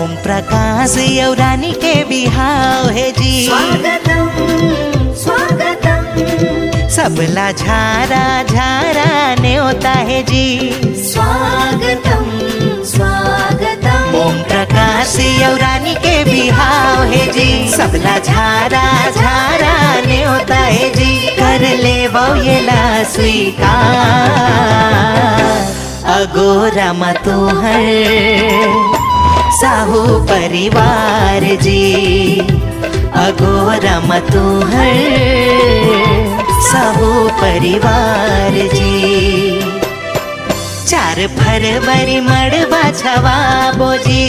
ओम प्रकाश और रानी के बिहाव है जी। स्वागतम स्वागतम सबला झारा झारा न्योता है जी। स्वागतम स्वागतम ओम प्रकाश और रानी के बिहाव है जी। सबला झारा झारा न्योता है जी। कर ले येला स्वीकार अगोरा मतोहर साहू परिवार जी। अगोरा मतोहर साहू परिवार जी। 4 फरवरी मड़वा छवाबो जी।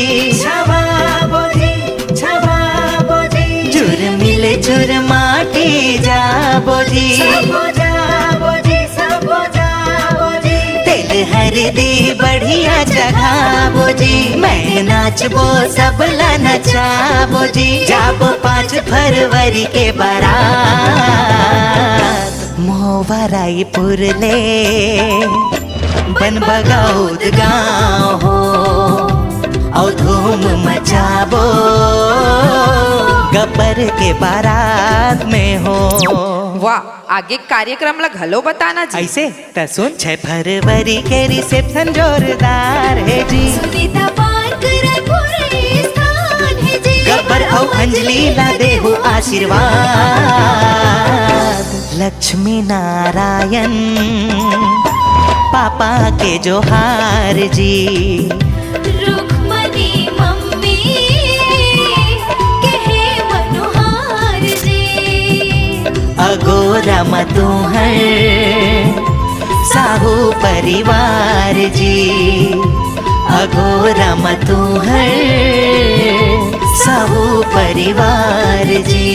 जुर मिले जुर माटी जाबो जी। तेल हरदी बढ़िया जगाबो जी। मैं नाचबो सबला नचाबो जी। जाबो 5 फरवरी के बारात मोहवा रायपुर ले बन बगौद गाँव हो और धूम मचाबो गब्बर के बारात में हो। वाह, आगे कार्यक्रम ला घलो बताना जी। ऐसे त सुन 6 फरवरी के रिसेप्शन जोरदार है जी। सुनीता पार्क रायपुर स्थान है जी। गब्बर और अंजलि ला देहु आशीर्वाद। लक्ष्मी नारायण पापा के जोहार जी। रुक्मणी मम्मी कहे मनोहार जी। अगोरा मतोहर साहू परिवार जी। अगोरा मतोहर साहू परिवार जी।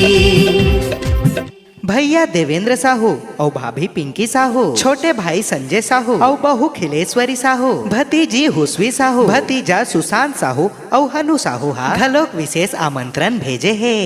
भैया देवेंद्र साहू और भाभी पिंकी साहू, छोटे भाई संजय साहू और बहू खिलेश्वरी साहू, भतीजी हुस्वी साहू, भतीजा सुशांत साहू और हनु साहू घलोक विशेष आमंत्रण भेजे है।